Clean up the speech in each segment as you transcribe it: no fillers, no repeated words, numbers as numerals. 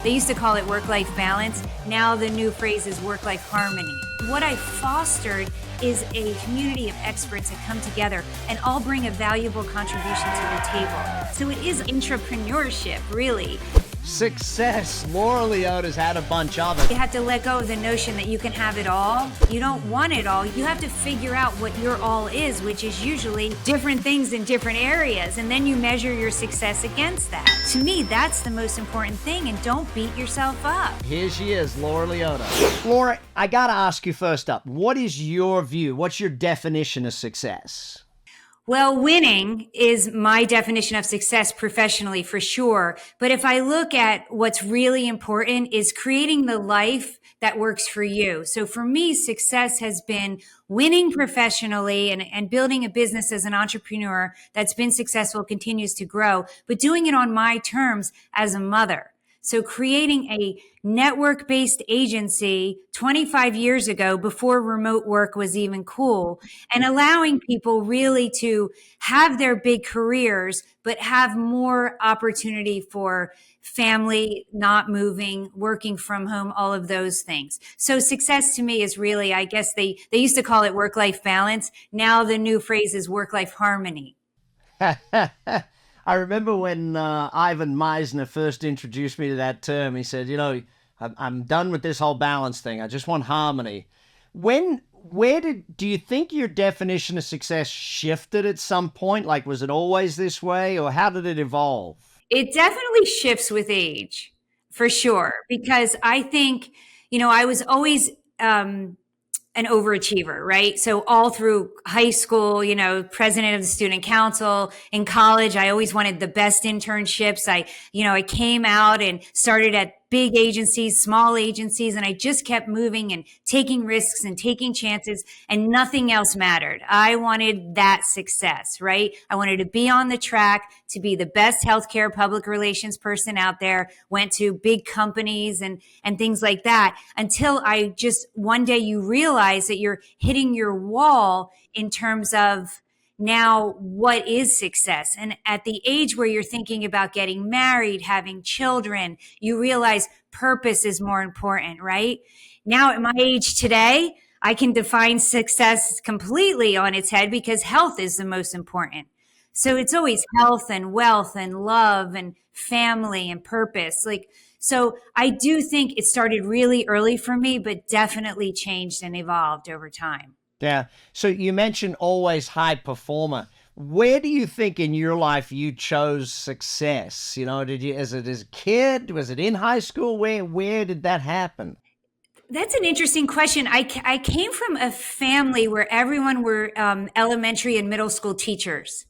They used to call it work-life balance. Now the new phrase is work-life harmony. What I fostered is a community of experts that come together and all bring a valuable contribution to the table. So it is entrepreneurship, really. Success. Laura Liotta's had a bunch of it. You have to let go of the notion that you can have it all. You don't want it all. You have to figure out what your all is, which is usually different things in different areas. And then you measure your success against that. To me, that's the most important thing. And don't beat yourself up. Here she is, Laura Liotta. Laura, I gotta ask you first up, what is your view? What's your definition of success? Well, winning is my definition of success professionally for sure. But if I look at what's really important is creating the life that works for you. So for me, success has been winning professionally and building a business as an entrepreneur that's been successful, continues to grow, but doing it on my terms as a mother. So creating a network-based agency 25 years ago before remote work was even cool, and allowing people really to have their big careers, but have more opportunity for family, not moving, working from home, all of those things. So success to me is really, I guess they used to call it work-life balance. Now the new phrase is work-life harmony. I remember when Ivan Meisner first introduced me to that term. He said, I'm done with this whole balance thing. I just want harmony. Do you think your definition of success shifted at some point? Like, was it always this way, or how did it evolve? It definitely shifts with age, for sure, because I think, I was always an overachiever, right? So all through high school, president of the student council. In college, I always wanted the best internships. I came out and started at big agencies, small agencies, and I just kept moving and taking risks and taking chances, and nothing else mattered. I wanted that success, right? I wanted to be on the track to be the best healthcare public relations person out there, went to big companies and things like that, until I just, one day you realize that you're hitting your wall in terms of now what is success. And at the age where you're thinking about getting married, having children, you realize purpose is more important, right? Now at my age today, I can define success completely on its head because health is the most important. So it's always health and wealth and love and family and purpose. So I do think it started really early for me, but definitely changed and evolved over time. Yeah. So you mentioned always high performer. Where do you think in your life you chose success? Is it as a kid? Was it in high school? Where did that happen? That's an interesting question. I came from a family where everyone were elementary and middle school teachers.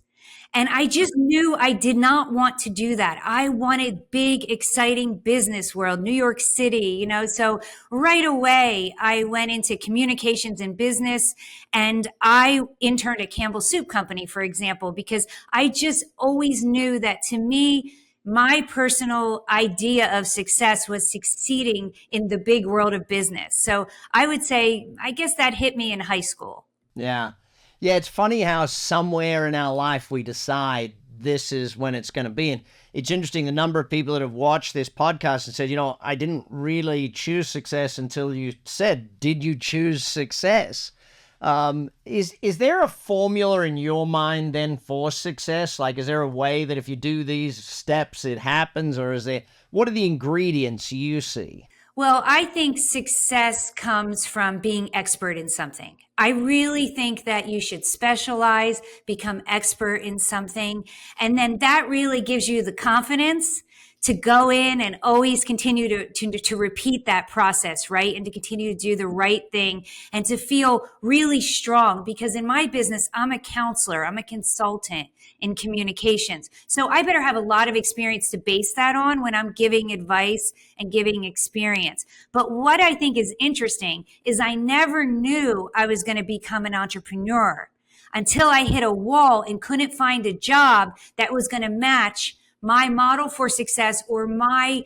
And I just knew I did not want to do that. I wanted big, exciting business world, New York City, so right away I went into communications and business, and I interned at Campbell Soup Company, for example, because I just always knew that to me, my personal idea of success was succeeding in the big world of business. So I would say, I guess that hit me in high school. Yeah. Yeah, it's funny how somewhere in our life we decide this is when it's going to be. And it's interesting, the number of people that have watched this podcast and said, I didn't really choose success until you said, did you choose success? Is there a formula in your mind then for success? Like, is there a way that if you do these steps, it happens? Or what are the ingredients you see? Well, I think success comes from being expert in something. I really think that you should specialize, become expert in something, and then that really gives you the confidence to go in and always continue to repeat that process, right? And to continue to do the right thing and to feel really strong, because in my business, I'm a counselor, I'm a consultant in communications. So I better have a lot of experience to base that on when I'm giving advice and giving experience. But what I think is interesting is I never knew I was going to become an entrepreneur until I hit a wall and couldn't find a job that was going to match my model for success or my,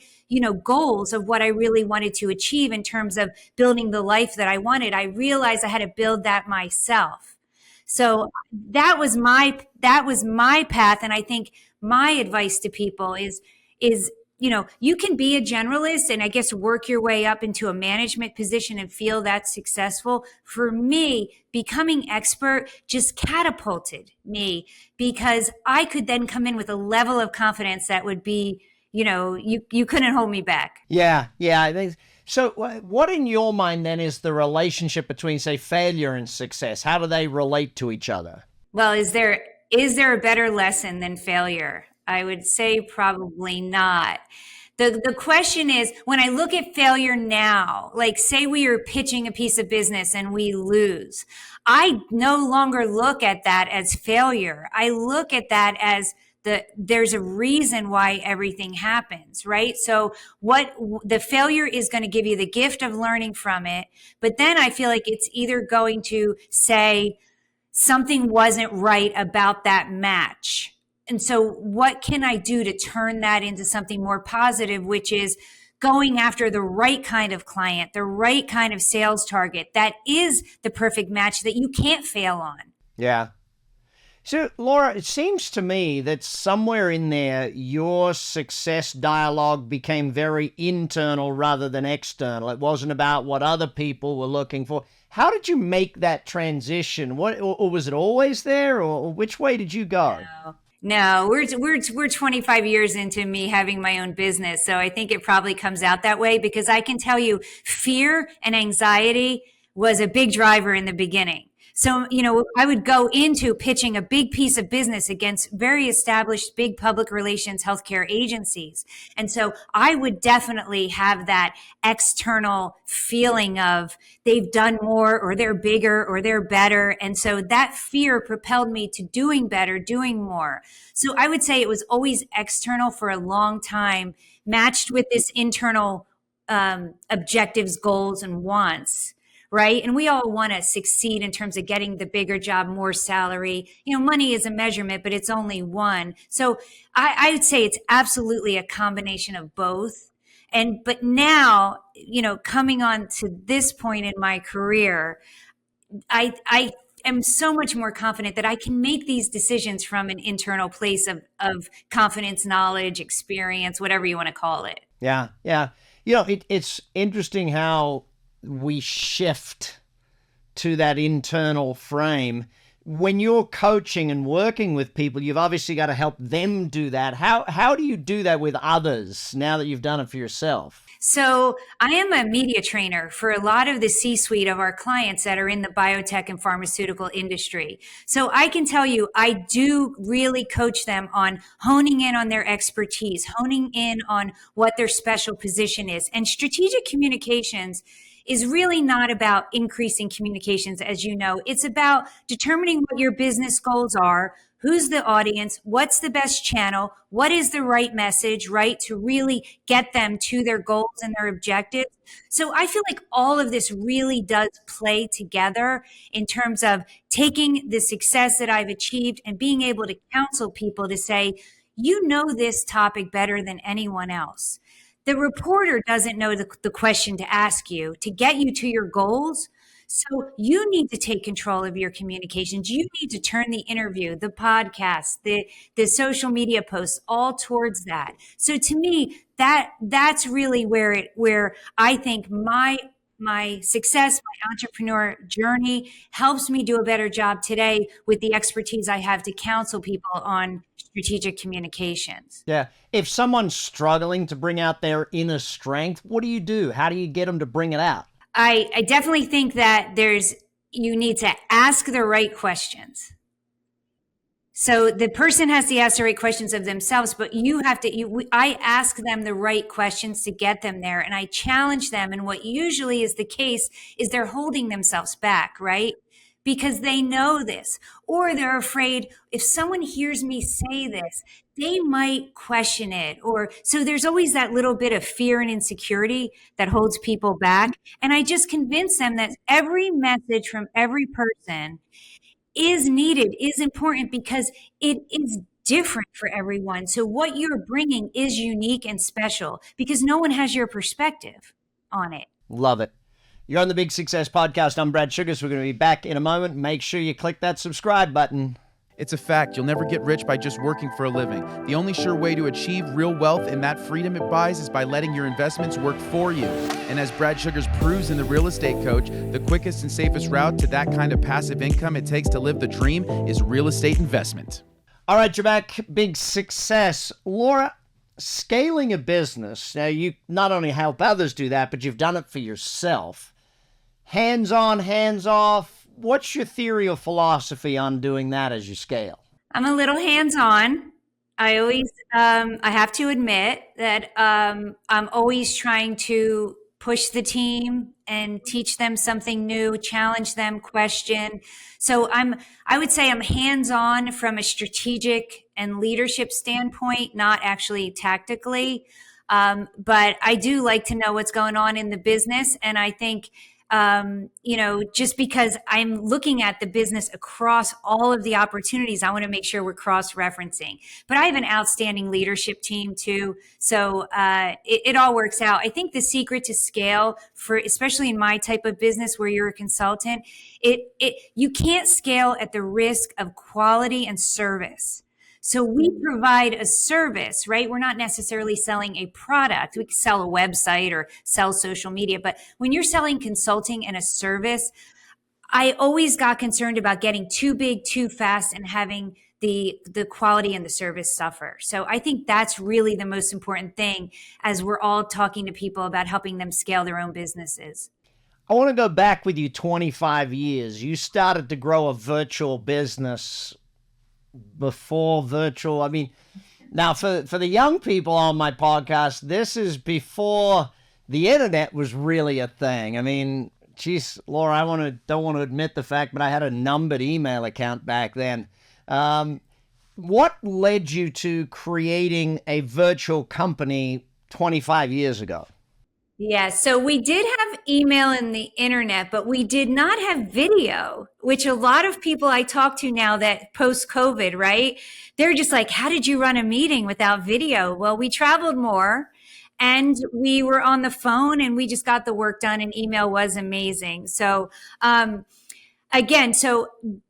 goals of what I really wanted to achieve in terms of building the life that I wanted. I realized I had to build that myself. So that was my path. And I think my advice to people is you can be a generalist and I guess work your way up into a management position and feel that's successful. For me, becoming expert just catapulted me because I could then come in with a level of confidence that would be, you couldn't hold me back. Yeah, yeah. I think so. What in your mind then is the relationship between, say, failure and success? How do they relate to each other? Well, is there a better lesson than failure? I would say probably not. The question is, when I look at failure now, like say we are pitching a piece of business and we lose, I no longer look at that as failure. I look at that as there's a reason why everything happens, right? So what the failure is going to give you the gift of learning from it. But then I feel like it's either going to say, something wasn't right about that match. And so what can I do to turn that into something more positive, which is going after the right kind of client, the right kind of sales target that is the perfect match that you can't fail on. Yeah. So, Laura, it seems to me that somewhere in there, your success dialogue became very internal rather than external. It wasn't about what other people were looking for. How did you make that transition? Or was it always there, or which way did you go? No, we're 25 years into me having my own business, so I think it probably comes out that way because I can tell you, fear and anxiety was a big driver in the beginning. So, I would go into pitching a big piece of business against very established big public relations healthcare agencies. And so I would definitely have that external feeling of they've done more or they're bigger or they're better. And so that fear propelled me to doing better, doing more. So I would say it was always external for a long time, matched with this internal objectives, goals, and wants. Right. And we all want to succeed in terms of getting the bigger job, more salary. Money is a measurement, but it's only one. So I would say it's absolutely a combination of both. But now, coming on to this point in my career, I am so much more confident that I can make these decisions from an internal place of confidence, knowledge, experience, whatever you want to call it. Yeah. Yeah. It's interesting how we shift to that internal frame. When you're coaching and working with people, you've obviously got to help them do that. How do you do that with others now that you've done it for yourself? So I am a media trainer for a lot of the C-suite of our clients that are in the biotech and pharmaceutical industry. So I can tell you, I do really coach them on honing in on their expertise, honing in on what their special position is. And strategic communications is really not about increasing communications, as you know. It's about determining what your business goals are, who's the audience, what's the best channel, what is the right message, right, to really get them to their goals and their objectives. So I feel like all of this really does play together in terms of taking the success that I've achieved and being able to counsel people to say, you know this topic better than anyone else. The reporter doesn't know the question to ask you to get you to your goals. So you need to take control of your communications. You need to turn the interview, the podcast, the social media posts all towards that. So to me, that's really where I think my success, my entrepreneur journey helps me do a better job today with the expertise I have to counsel people on strategic communications. Yeah. If someone's struggling to bring out their inner strength, what do you do? How do you get them to bring it out? I definitely think that you need to ask the right questions. So the person has to ask the right questions of themselves, but I ask them the right questions to get them there. And I challenge them. And what usually is the case is they're holding themselves back, right? Because they know this, or they're afraid if someone hears me say this, they might question it. Or so there's always that little bit of fear and insecurity that holds people back. And I just convince them that every message from every person is needed, is important because it is different for everyone. So what you're bringing is unique and special because no one has your perspective on it. Love it. You're on the Big Success Podcast. I'm Brad Sugars. We're going to be back in a moment. Make sure you click that subscribe button. It's a fact, you'll never get rich by just working for a living. The only sure way to achieve real wealth and that freedom it buys is by letting your investments work for you. And as Bradsugars proves in The Real Estate Coach, the quickest and safest route to that kind of passive income it takes to live the dream is real estate investment. All right, you're back. Big success. Laura, scaling a business. Now, you not only help others do that, but you've done it for yourself. Hands on, hands off. What's your theory or philosophy on doing that as you scale? I'm a little hands-on. I always, I have to admit that I'm always trying to push the team and teach them something new, challenge them, question. So I would say I'm hands-on from a strategic and leadership standpoint, not actually tactically. But I do like to know what's going on in the business. And I think just because I'm looking at the business across all of the opportunities, I want to make sure we're cross-referencing. But I have an outstanding leadership team too. So it all works out. I think the secret to scale, for especially in my type of business where you're a consultant, you can't scale at the risk of quality and service. So we provide a service, right? We're not necessarily selling a product. We can sell a website or sell social media. But when you're selling consulting and a service, I always got concerned about getting too big, too fast, and having the quality and the service suffer. So I think that's really the most important thing as we're all talking to people about helping them scale their own businesses. I want to go back with you 25 years. You started to grow a virtual business before virtual. I mean, now for the young people on my podcast, this is before the internet was really a thing. I mean, geez, Laura, don't want to admit the fact, but I had a numbered email account back then. What led you to creating a virtual company 25 years ago? Yeah, so we did have email and the internet, but we did not have video, which a lot of people I talk to now that post-COVID, right? They're just like, how did you run a meeting without video? Well, we traveled more and we were on the phone and we just got the work done, and email was amazing. So, so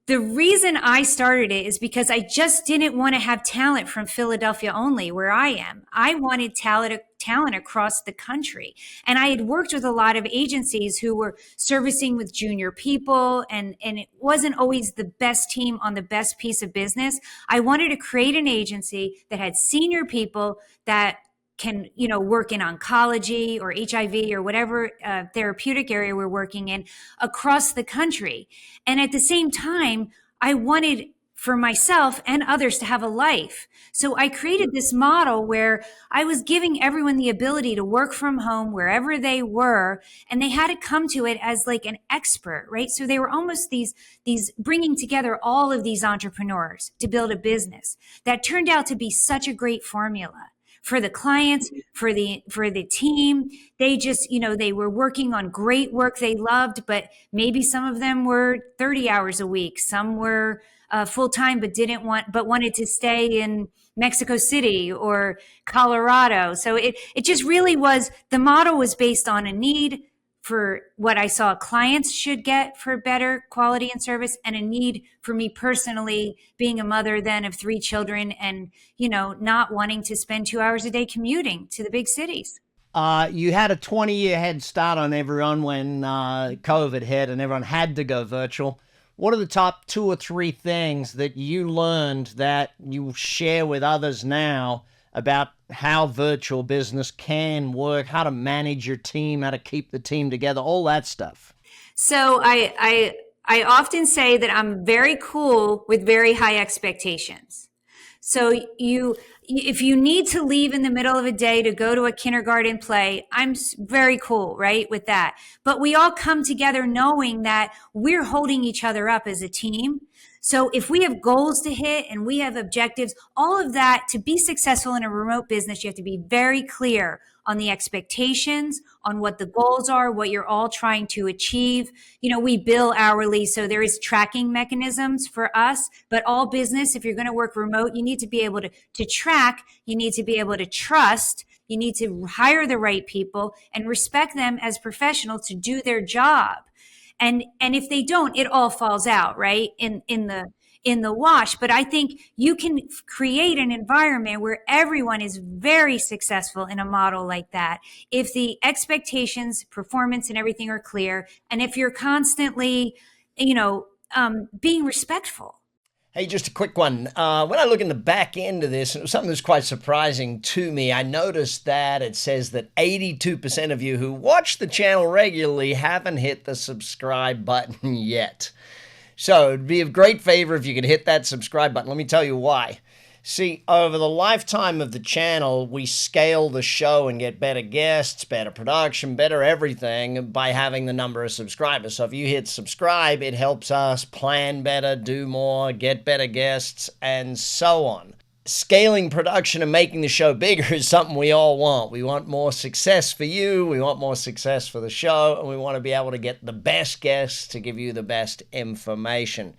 the reason I started it is because I just didn't want to have talent from Philadelphia only, where I am. I wanted talent across the country. And I had worked with a lot of agencies who were servicing with junior people, and it wasn't always the best team on the best piece of business. I wanted to create an agency that had senior people that can, work in oncology or HIV or whatever therapeutic area we're working in across the country. And at the same time, I wanted for myself and others to have a life. So I created this model where I was giving everyone the ability to work from home wherever they were, and they had to come to it as like an expert, right? So they were almost these bringing together all of these entrepreneurs to build a business that turned out to be such a great formula for the clients, for the team. They just, they were working on great work they loved, but maybe some of them were 30 hours a week. Some were full-time, but wanted to stay in Mexico City or Colorado. So it just really was, the model was based on a need for what I saw clients should get for better quality and service, and a need for me personally, being a mother then of 3 children and, not wanting to spend 2 hours a day commuting to the big cities. You had a 20-year head start on everyone when COVID hit and everyone had to go virtual. What are the top 2 or 3 things that you learned that you share with others now about how virtual business can work, how to manage your team, how to keep the team together, all that stuff? So I often say that I'm very cool with very high expectations. So if you need to leave in the middle of a day to go to a kindergarten play, I'm very cool, right, with that. But we all come together knowing that we're holding each other up as a team. So if we have goals to hit and we have objectives, all of that, to be successful in a remote business, you have to be very clear on the expectations, on what the goals are, what you're all trying to achieve. We bill hourly, so there is tracking mechanisms for us, but all business, if you're going to work remote, you need to be able to track, you need to be able to trust, you need to hire the right people and respect them as professionals to do their job. And if they don't, it all falls out, right? In in the wash. But I think you can create an environment where everyone is very successful in a model like that if the expectations, performance, and everything are clear, and if you're constantly, being respectful. Hey, just a quick one. When I look in the back end of this, and it was something that's quite surprising to me, I noticed that it says that 82% of you who watch the channel regularly haven't hit the subscribe button yet. So it'd be of great favor if you could hit that subscribe button. Let me tell you why. See, over the lifetime of the channel, we scale the show and get better guests, better production, better everything by having the number of subscribers. So if you hit subscribe, it helps us plan better, do more, get better guests, and so on. Scaling production and making the show bigger is something we all want. We want more success for you, we want more success for the show, and we want to be able to get the best guests to give you the best information.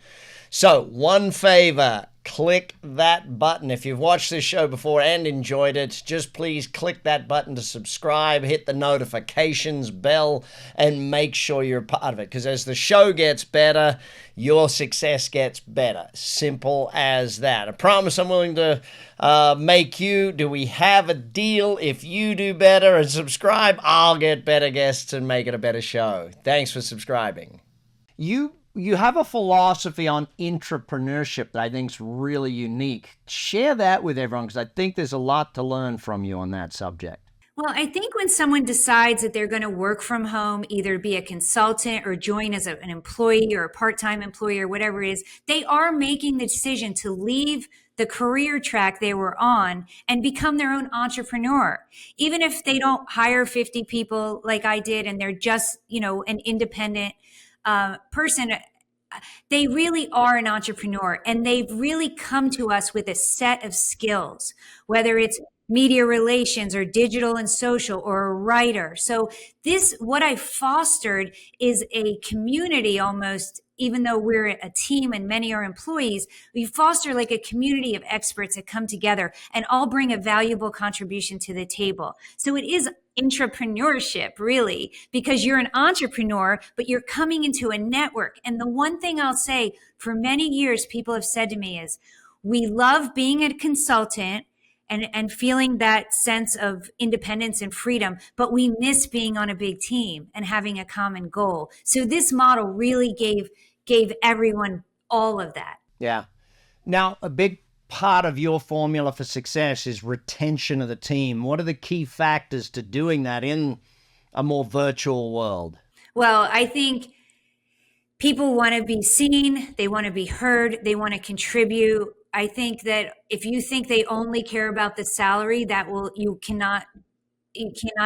So, one favor, click that button. If you've watched this show before and enjoyed it, just please click that button to subscribe, hit the notifications bell, and make sure you're a part of it. Because as the show gets better, your success gets better. Simple as that. I promise I'm willing to make you. Do we have a deal? If you do better and subscribe, I'll get better guests and make it a better show. Thanks for subscribing. You have a philosophy on entrepreneurship that I think is really unique. Share that with everyone, because I think there's a lot to learn from you on that subject. Well, I think when someone decides that they're going to work from home, either be a consultant or join as an employee or a part-time employee or whatever it is, they are making the decision to leave the career track they were on and become their own entrepreneur. Even if they don't hire 50 people like I did and they're just, an independent person, they really are an entrepreneur, and they've really come to us with a set of skills, whether it's media relations or digital and social or a writer. So what I fostered is a community almost, even though we're a team and many are employees, we foster like a community of experts that come together and all bring a valuable contribution to the table. So it is entrepreneurship, really, because you're an entrepreneur, but you're coming into a network. And the one thing I'll say, for many years, people have said to me is, we love being a consultant and feeling that sense of independence and freedom, but we miss being on a big team and having a common goal. So this model really gave everyone all of that. Yeah. Now, a big part of your formula for success is retention of the team. What are the key factors to doing that in a more virtual world? Well, I think people want to be seen, they want to be heard, they want to contribute. I think that if you think they only care about the salary, you cannot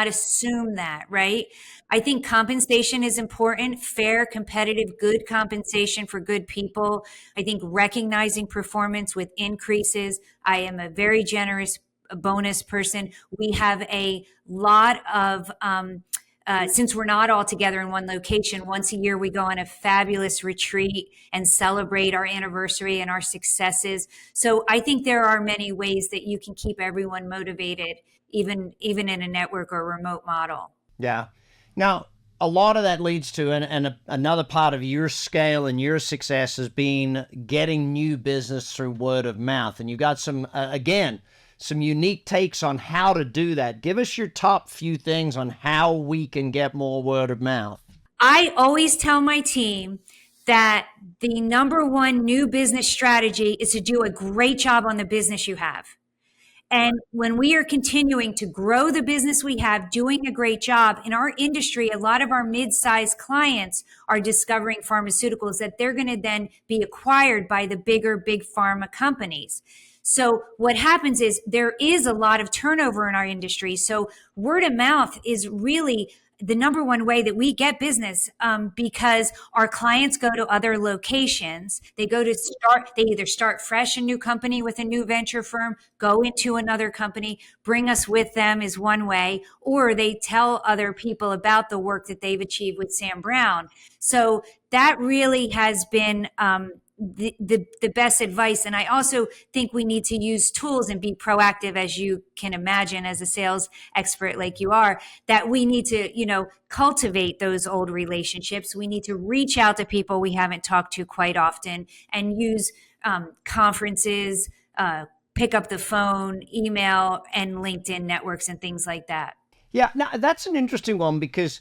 assume that, right? I think compensation is important, fair, competitive, good compensation for good people. I think recognizing performance with increases. I am a very generous bonus person. We have a lot of, since we're not all together in one location, once a year we go on a fabulous retreat and celebrate our anniversary and our successes. So I think there are many ways that you can keep everyone motivated, even in a network or remote model. Yeah. Now, a lot of that leads to, and another part of your scale and your success has been getting new business through word of mouth. And you've got some unique takes on how to do that. Give us your top few things on how we can get more word of mouth. I always tell my team that the number one new business strategy is to do a great job on the business you have. And when we are continuing to grow the business we have, doing a great job in our industry, a lot of our mid-sized clients are discovering pharmaceuticals that they're going to then be acquired by the big pharma companies. So what happens is there is a lot of turnover in our industry. So word of mouth is really the number one way that we get business, because our clients go to other locations. They either start fresh, a new company with a new venture firm, go into another company, bring us with them is one way, or they tell other people about the work that they've achieved with Sam Brown. So that really has been, the best advice. And I also think we need to use tools and be proactive, as you can imagine, as a sales expert like you are, that we need to, cultivate those old relationships. We need to reach out to people we haven't talked to quite often and use conferences, pick up the phone, email, and LinkedIn networks and things like that. Yeah, now that's an interesting one because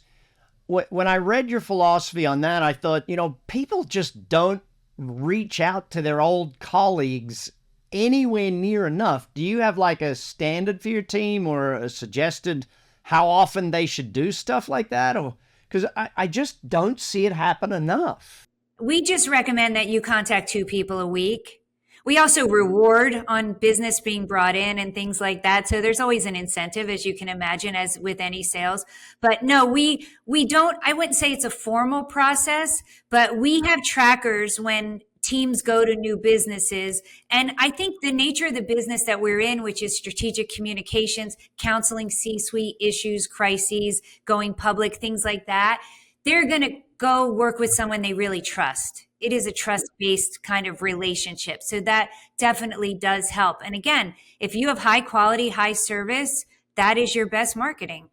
when I read your philosophy on that, I thought, people just don't reach out to their old colleagues anywhere near enough. Do you have like a standard for your team or a suggested how often they should do stuff like that? Or because I just don't see it happen enough. We just recommend that you contact 2 people a week. We also reward on business being brought in and things like that. So there's always an incentive, as you can imagine, as with any sales. But no, we don't, I wouldn't say it's a formal process, but we have trackers when teams go to new businesses. And I think the nature of the business that we're in, which is strategic communications, counseling C-suite issues, crises, going public, things like that, they're going to go work with someone they really trust. It is a trust-based kind of relationship. So that definitely does help. And again, if you have high quality, high service, that is your best marketing.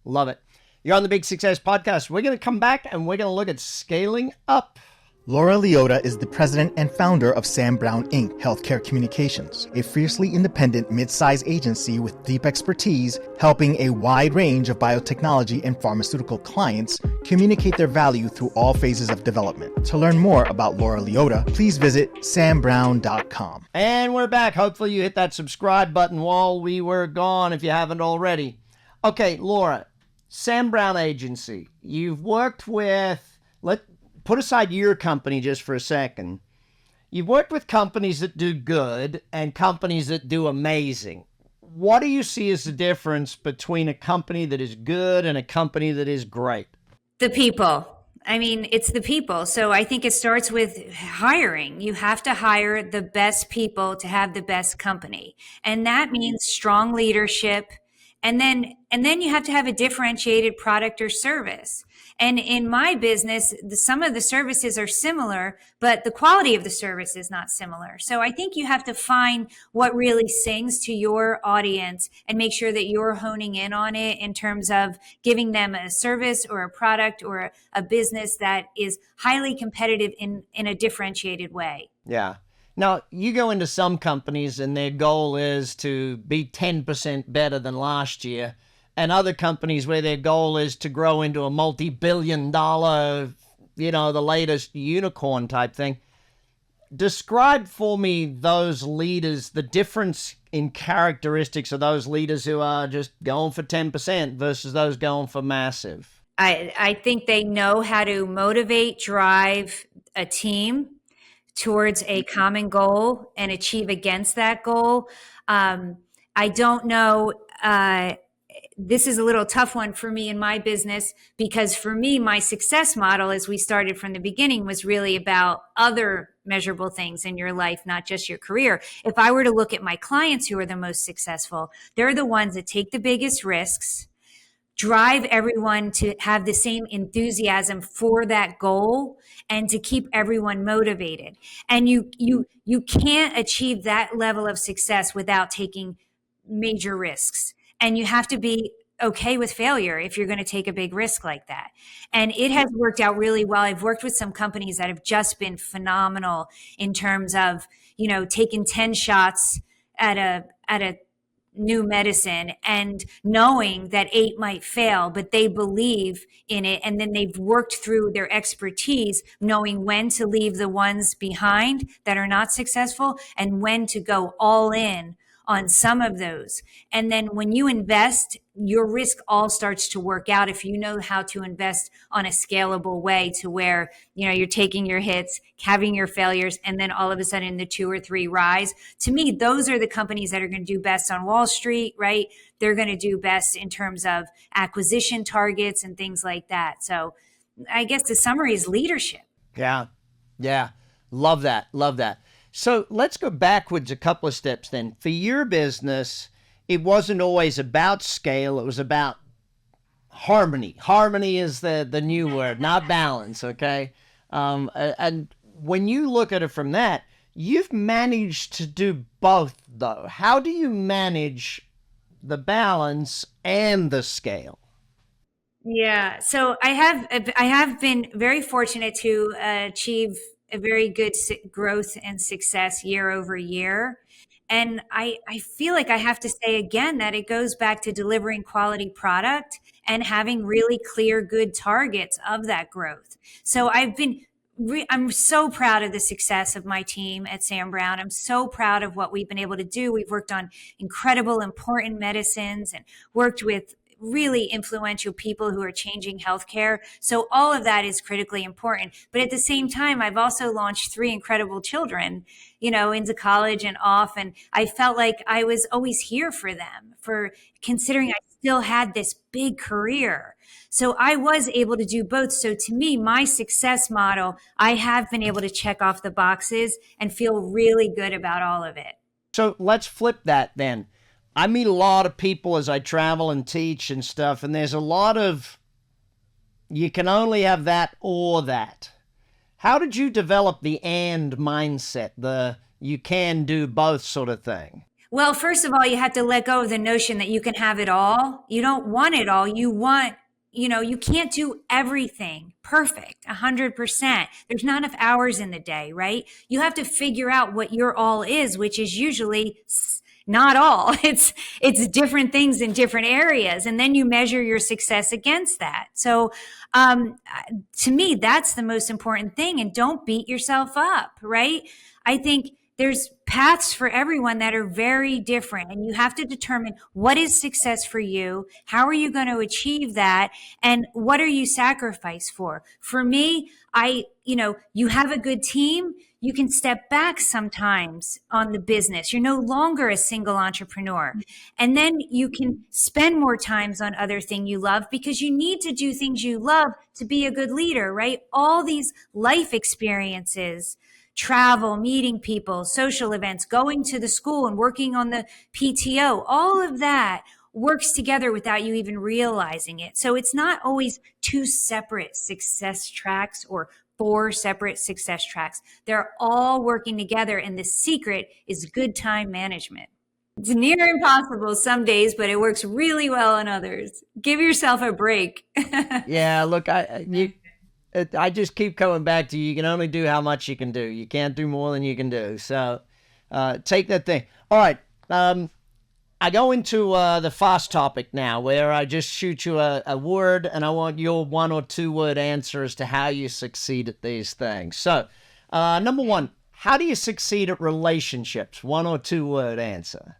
Love it. You're on the Big Success Podcast. We're going to come back and we're going to look at scaling up. Laura Liotta is the president and founder of Sam Brown Inc. Healthcare Communications, a fiercely independent mid-size agency with deep expertise helping a wide range of biotechnology and pharmaceutical clients communicate their value through all phases of development. To learn more about Laura Liotta, please visit sambrown.com. And we're back. Hopefully you hit that subscribe button while we were gone if you haven't already. Okay, Laura, Sam Brown Agency. You've worked with, put aside your company just for a second. You've worked with companies that do good and companies that do amazing. What do you see as the difference between a company that is good and a company that is great? The people. I mean, it's the people. So I think it starts with hiring. You have to hire the best people to have the best company. And that means strong leadership. And then you have to have a differentiated product or service. And in my business, some of the services are similar, but the quality of the service is not similar. So I think you have to find what really sings to your audience and make sure that you're honing in on it in terms of giving them a service or a product or a business that is highly competitive in a differentiated way. Yeah. Now, you go into some companies and their goal is to be 10% better than last year, and other companies where their goal is to grow into a multi-billion-dollar, the latest unicorn type thing. Describe for me those leaders, the difference in characteristics of those leaders who are just going for 10% versus those going for massive. I think they know how to motivate, drive a team towards a common goal and achieve against that goal. I don't know. This is a little tough one for me in my business because for me, my success model, as we started from the beginning, was really about other measurable things in your life, not just your career. If I were to look at my clients who are the most successful, they're the ones that take the biggest risks, drive everyone to have the same enthusiasm for that goal and to keep everyone motivated. And you can't achieve that level of success without taking major risks. And you have to be okay with failure if you're going to take a big risk like that. And it has worked out really well. I've worked with some companies that have just been phenomenal in terms of, taking 10 shots at a new medicine and knowing that 8 might fail, but they believe in it. And then they've worked through their expertise, knowing when to leave the ones behind that are not successful and when to go all in on some of those. And then when you invest, your risk all starts to work out if you know how to invest on a scalable way to where, you're taking your hits, having your failures, and then all of a sudden the 2 or 3 rise. To me, those are the companies that are going to do best on Wall Street, right? They're going to do best in terms of acquisition targets and things like that. So I guess the summary is leadership. Yeah. Love that. So let's go backwards a couple of steps then. For your business, it wasn't always about scale. It was about harmony. Harmony is the new word, not balance, okay? And when you look at it from that, you've managed to do both, though. How do you manage the balance and the scale? Yeah, so I have been very fortunate to achieve a very good growth and success year over year. And I feel like I have to say again that it goes back to delivering quality product and having really clear, good targets of that growth. So I'm so proud of the success of my team at Sam Brown. I'm so proud of what we've been able to do. We've worked on incredible, important medicines and worked with really influential people who are changing healthcare. So all of that is critically important. But at the same time, I've also launched 3 incredible children, into college and off. And I felt like I was always here for them, for considering I still had this big career. So I was able to do both. So to me, my success model, I have been able to check off the boxes and feel really good about all of it. So let's flip that then. I meet a lot of people as I travel and teach and stuff, and there's a lot of, you can only have that or that. How did you develop the and mindset, the you can do both sort of thing? Well, first of all, you have to let go of the notion that you can have it all. You don't want it all. You want, you can't do everything perfect, 100%. There's not enough hours in the day, right? You have to figure out what your all is, which is usually not all. It's different things in different areas. And then you measure your success against that. So to me, that's the most important thing. And don't beat yourself up, right? I think there's paths for everyone that are very different. And you have to determine what is success for you? How are you going to achieve that? And what are you sacrificed for? For me, you have a good team. You can step back sometimes on the business. You're no longer a single entrepreneur. And then you can spend more times on other things you love because you need to do things you love to be a good leader, right? All these life experiences, travel, meeting people, social events, going to the school and working on the PTO, all of that works together without you even realizing it. So it's not always 2 separate success tracks or 4 separate success tracks. They're all working together. And the secret is good time management. It's near impossible some days, but it works really well on others. Give yourself a break. Yeah, look, I just keep coming back to you can only do how much you can do. You can't do more than you can do. So take that thing. All right. I go into the fast topic now where I just shoot you a word and I want your 1 or 2 word answer as to how you succeed at these things. So number 1, how do you succeed at relationships? 1 or 2 word answer.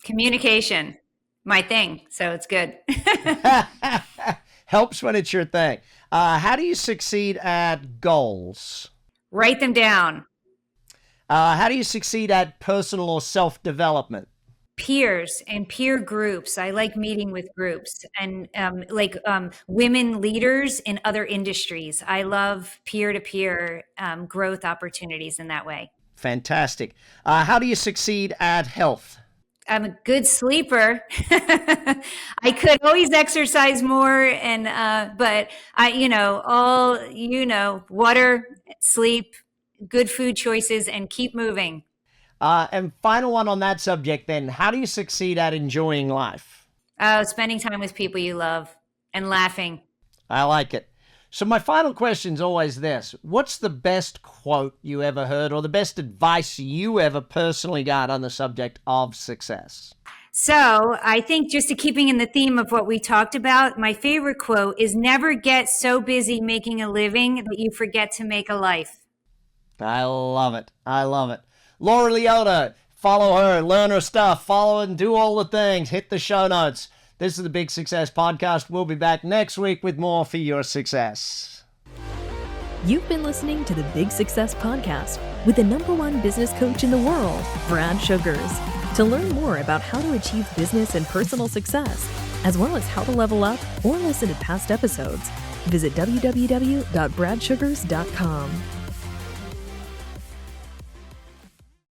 Communication, my thing. So it's good. Helps when it's your thing. How do you succeed at goals? Write them down. How do you succeed at personal or self-development? Peers and peer groups. I like meeting with groups and women leaders in other industries. I love peer-to-peer growth opportunities in that way. Fantastic. How do you succeed at health? I'm a good sleeper. I could always exercise more but water, sleep, good food choices, and keep moving. And final one on that subject then, how do you succeed at enjoying life? Spending time with people you love and laughing. I like it. So my final question is always this. What's the best quote you ever heard or the best advice you ever personally got on the subject of success? So I think just to keeping in the theme of what we talked about, my favorite quote is never get so busy making a living that you forget to make a life. I love it. I love it. Laura Liotta, follow her, learn her stuff, follow and do all the things, hit the show notes. This is the Big Success Podcast. We'll be back next week with more for your success. You've been listening to the Big Success Podcast with the #1 business coach in the world, Brad Sugars. To learn more about how to achieve business and personal success, as well as how to level up or listen to past episodes, visit www.bradsugars.com.